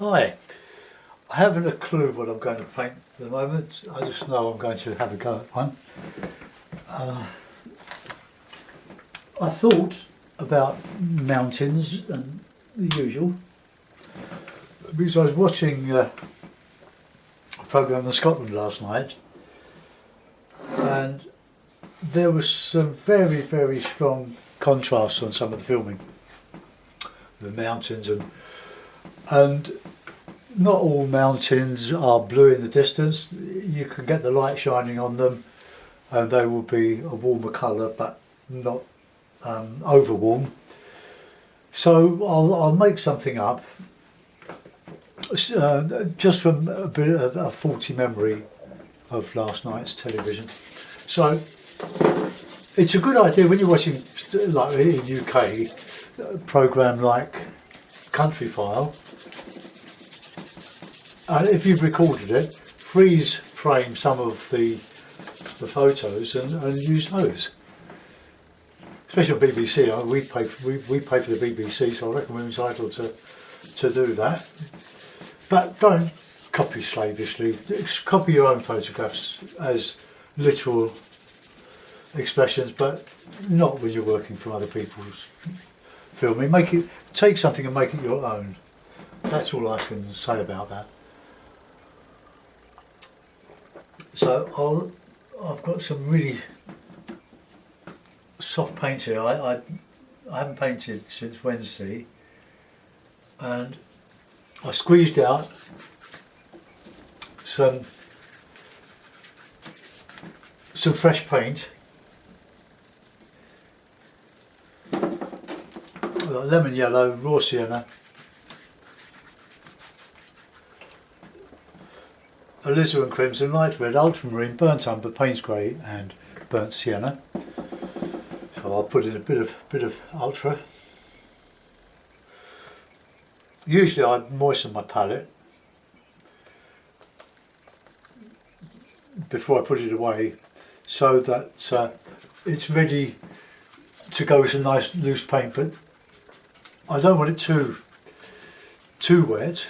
Hi, I haven't a clue what I'm going to paint at the moment. I just know I'm going to have a go at one. I thought about mountains and the usual because I was watching a programme in Scotland last night and there was some very, very strong contrasts on some of the filming. The mountains and not all mountains are blue in the distance. You can get the light shining on them and they will be a warmer colour but not over warm. So I'll make something up just from a bit of a faulty memory of last night's television. So it's a good idea when you're watching, like in UK, a programme like Country File, and if you've recorded it, freeze frame some of the photos and use those. Especially on BBC, we pay for the BBC, so I reckon we're entitled to do that. But don't copy slavishly. Copy your own photographs as literal expressions, but not when you're working from other people's filming. Take something and make it your own. That's all I can say about that. So I've got some really soft paint here. I haven't painted since Wednesday, and I squeezed out some fresh paint. I've got lemon yellow, raw sienna, alizarin crimson, light red, ultramarine, burnt umber, Payne's grey and burnt sienna. So I'll put in a bit of ultra. Usually I moisten my palette before I put it away so that it's ready to go with some nice loose paint, but I don't want it too wet.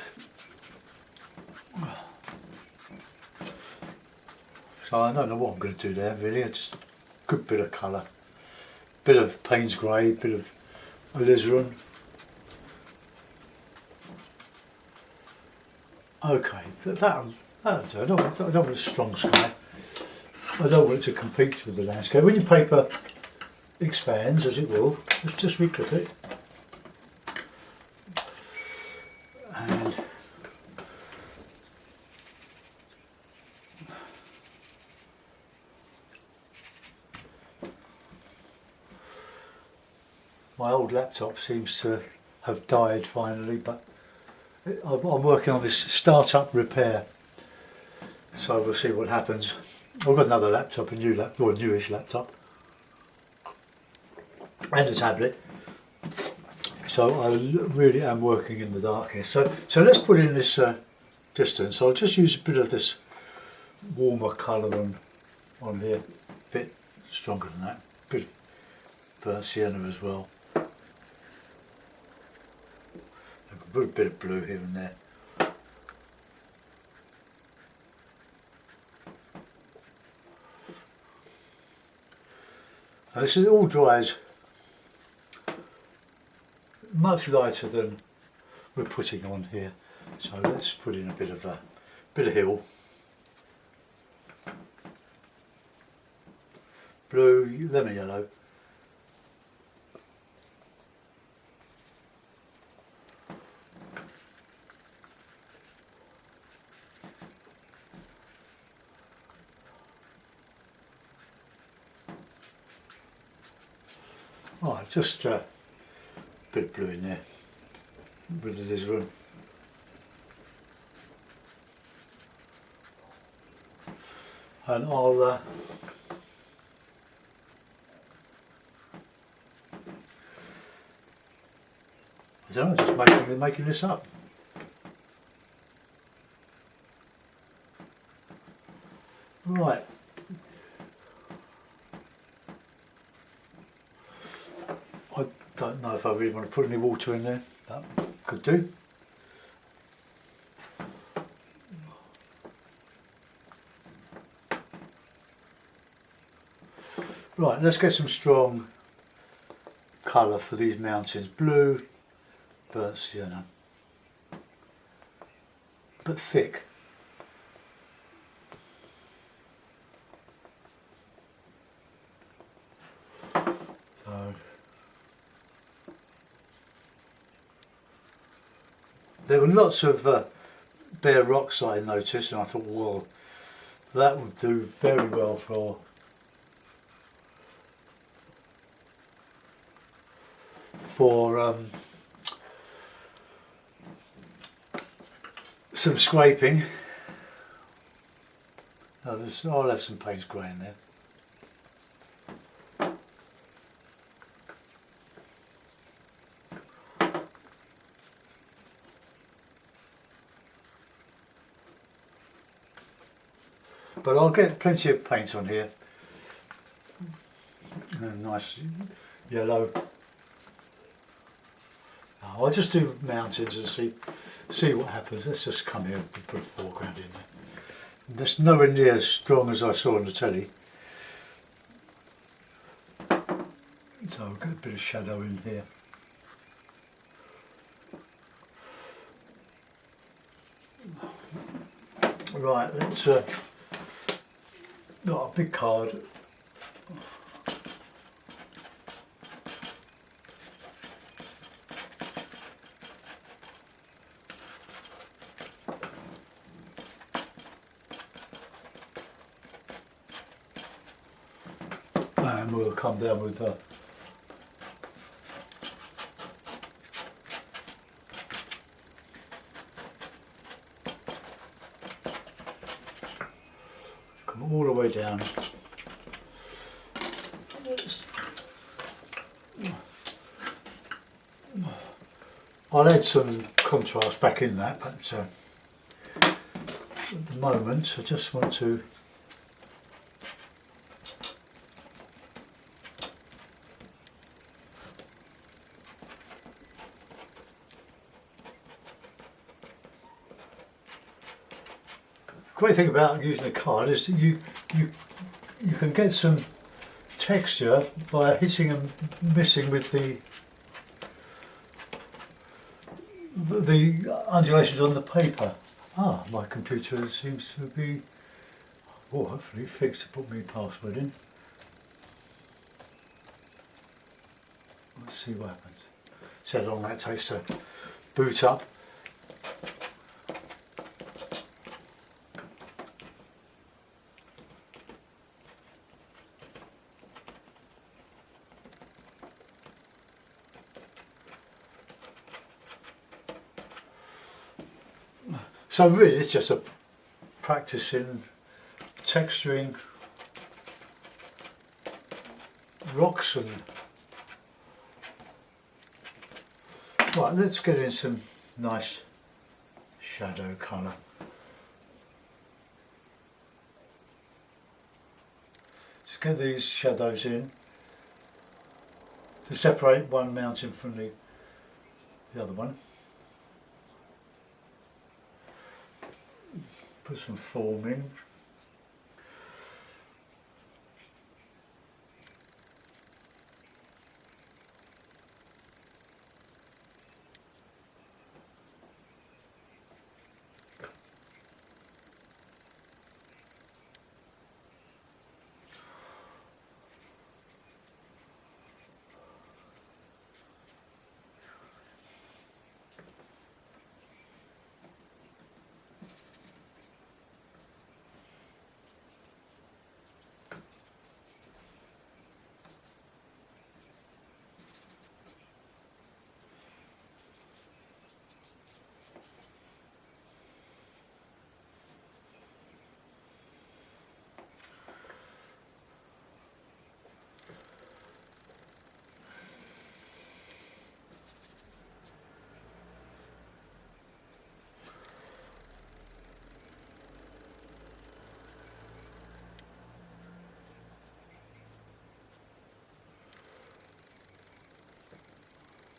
So I don't know what I'm going to do there really. Just a good bit of colour, bit of Payne's grey, bit of alizarin. Okay, that'll do. I don't want a strong sky. I don't want it to compete with the landscape. When your paper expands, as it will, let's just reclip it. And my old laptop seems to have died finally, but I'm working on this start-up repair, so we'll see what happens. I've got another laptop, a newish laptop, and a tablet, so I really am working in the dark here. So let's put in this distance. I'll just use a bit of this warmer colour on here, a bit stronger than that, a bit of burnt sienna as well. Put a bit of blue here and there. And this all dries much lighter than we're putting on here. So let's put in a bit of hill. Blue, lemon yellow. Right, just a bit of blue in there with the alizarin. And I'll I don't know, just making this up. Right. I don't know if I really want to put any water in there, but could do. Right, let's get some strong colour for these mountains. Blue, burnt sienna, but thick. So there were lots of bare rocks I noticed, and I thought, well, that would do very well for some scraping. I'll have some Payne's grey in there. But I'll get plenty of paint on here. And a nice yellow. I'll just do mountains and see what happens. Let's just come here and put a foreground in there. That's nowhere near as strong as I saw on the telly. So I'll get a bit of shadow in here. Right, let's got a big card. And we'll come down with come all the way down. I'll add some contrast back in that, but at the moment I just want to great thing about using a card is that you can get some texture by hitting and missing with the undulations on the paper. Ah, my computer seems to be, oh, hopefully fixed to put my password in. Let's see what happens. See how long that takes to boot up. So really it's just a practice in texturing rocks and... Right, let's get in some nice shadow colour. Just get these shadows in to separate one mountain from the other one. Put some form in.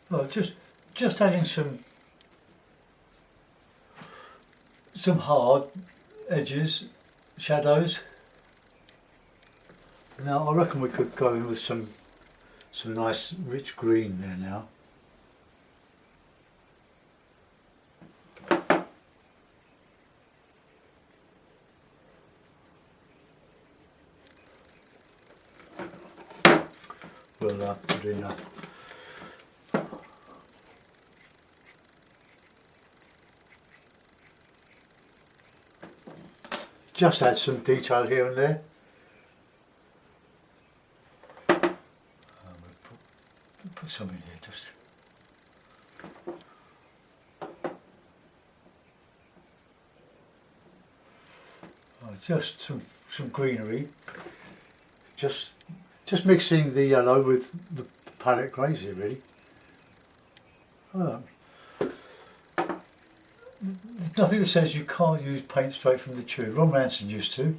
Well, just adding some hard edges, shadows. Now I reckon we could go in with some nice rich green there now. We'll put in a just add some detail here and there. Put some in here just. Just some greenery. Just mixing the yellow with the palette greys here, really. There's nothing that says you can't use paint straight from the tube. Ron Ranson used to.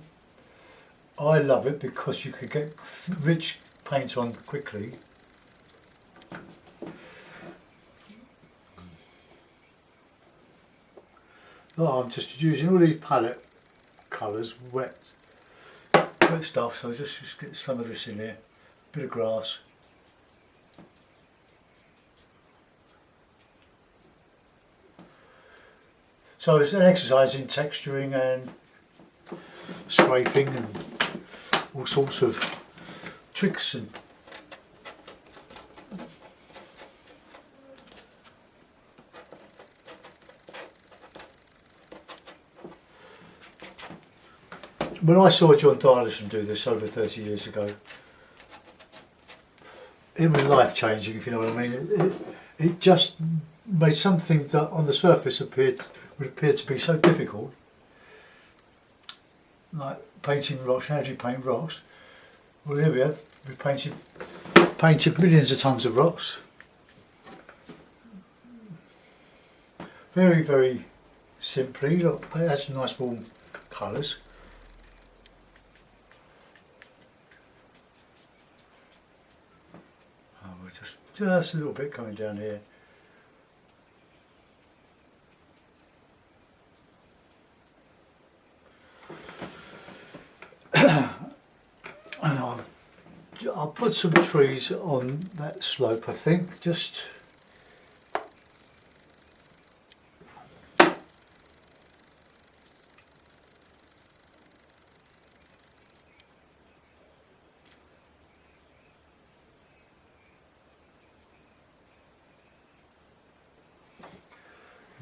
I love it because you could get rich paint on quickly. Oh, I'm just using all these palette colours, wet stuff, so just get some of this in there. A bit of grass. So it's an exercise in texturing and scraping and all sorts of tricks and when I saw John Dylison do this over 30 years ago, it was life changing, if you know what I mean. It just made something that on the surface would appear to be so difficult, like painting rocks. How do you paint rocks? Well, here we have. We painted millions of tons of rocks. Very, very simply. Look, it has some nice warm colours. Oh, we're just a little bit coming down here. And I'll put some trees on that slope, I think, just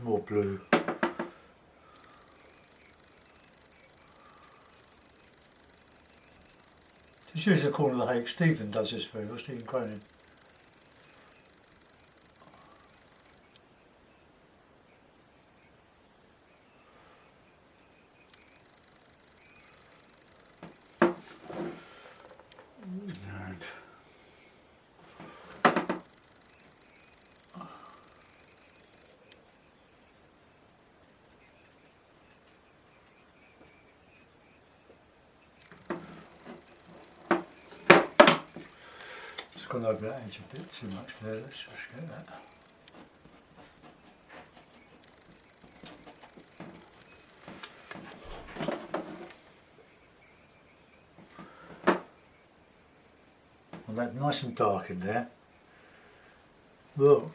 more blue. Just use the corner of the Hague. Stephen does this very well, Stephen Cronin. Gone over that edge a bit too much there, let's just get that. Well, that's nice and dark in there. Look.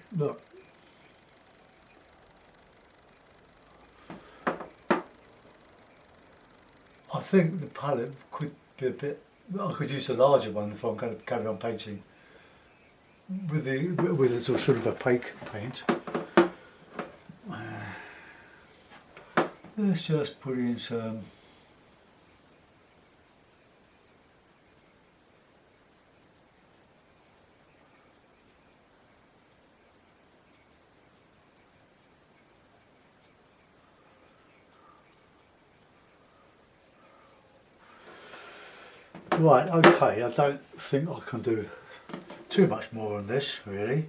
I think the palette could be a bit, I could use a larger one if I'm going to carry on painting with a sort of opaque paint. Let's just put in some right, okay, I don't think I can do too much more on this, really.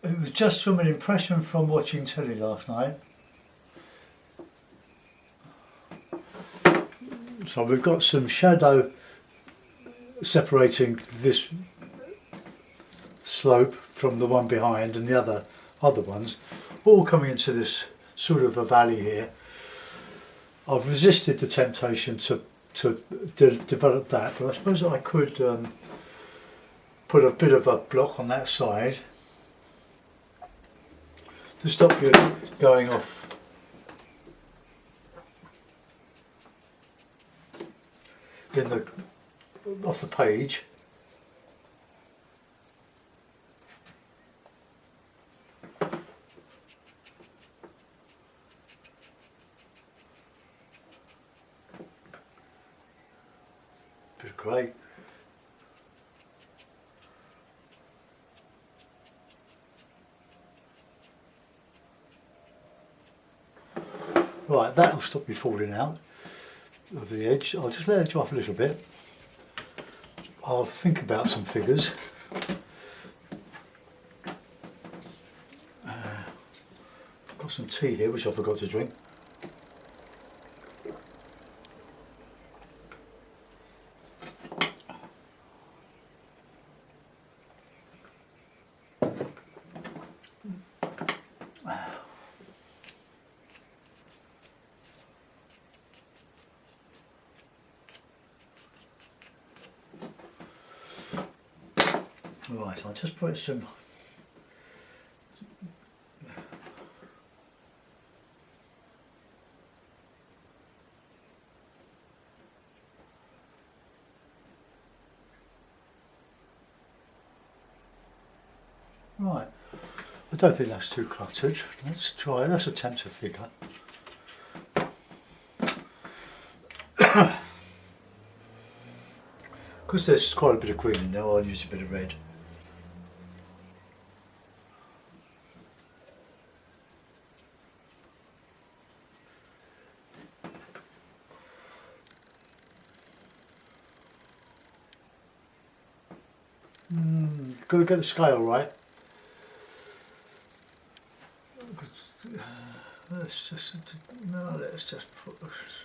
It was just from an impression from watching telly last night. So we've got some shadow separating this slope from the one behind and the other ones, all coming into this sort of a valley here. I've resisted the temptation to to develop that, but I suppose I could put a bit of a block on that side to stop you going off off the page. Bit of grey. Right, that'll stop you falling out of the edge. I'll just let it dry for a little bit. I'll think about some figures. I've got some tea here which I forgot to drink. Right, I'll just put some right. I don't think that's too cluttered. Let's try. Let's attempt a figure. Because there's quite a bit of green in there, I'll use a bit of red. Got to get the scale right. Let's just put this.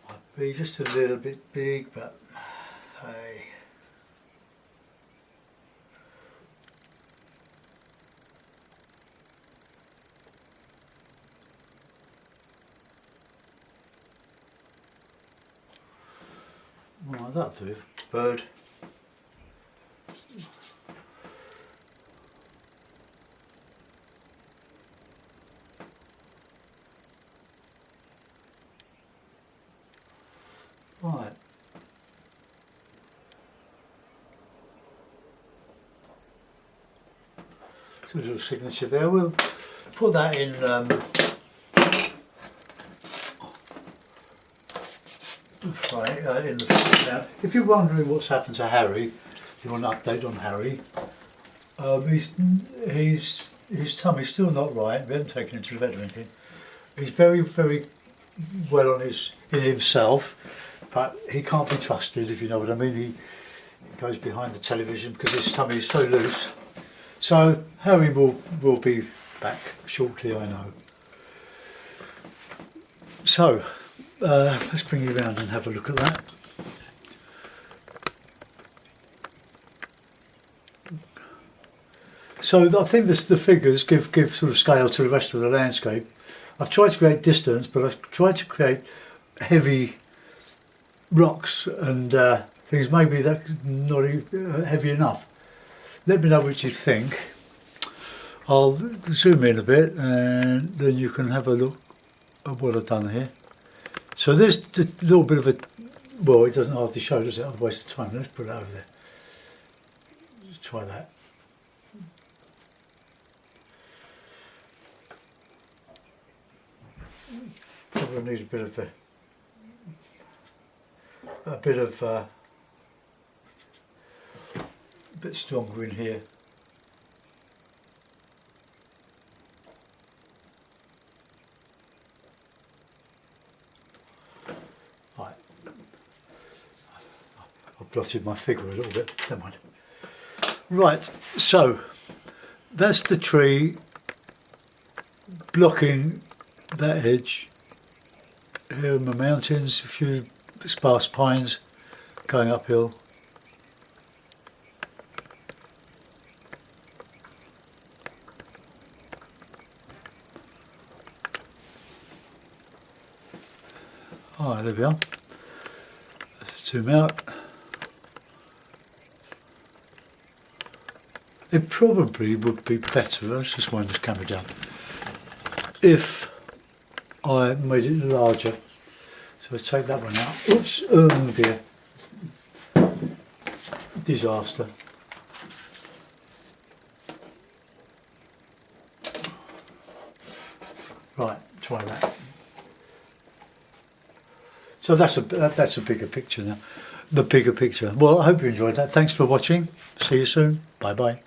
Might be just a little bit big, but hey. Well, that'll do. Bird. Right. So a little signature there. We'll put that in in the now. If you're wondering what's happened to Harry, if you want an update on Harry, his tummy's still not right. We haven't taken him to the vet or anything. He's very, very well in himself, but he can't be trusted, if you know what I mean. He goes behind the television because his tummy is so loose. So Harry will be back shortly, I know. So let's bring you around and have a look at that. So I think the figures give sort of scale to the rest of the landscape. I've tried to create distance, but I've tried to create heavy rocks and things. Maybe that's not heavy enough. Let me know what you think. I'll zoom in a bit and then you can have a look at what I've done here. So there's a little bit of a, well, it doesn't hardly show, does it? I'll waste of time. Let's put it over there. Let's try that. Probably need a bit of a bit stronger in here. Right. I've blotted my figure a little bit. Never mind. Right. So that's the tree blocking that edge. here in the mountains, a few sparse pines going uphill. Oh, there we are. Let's zoom out. It probably would be better, let's just wind this camera down, if I made it larger. So let's take that one out. Oops, oh dear. Disaster. Right, try that. So that's a bigger picture now. The bigger picture. Well, I hope you enjoyed that. Thanks for watching. See you soon. Bye bye.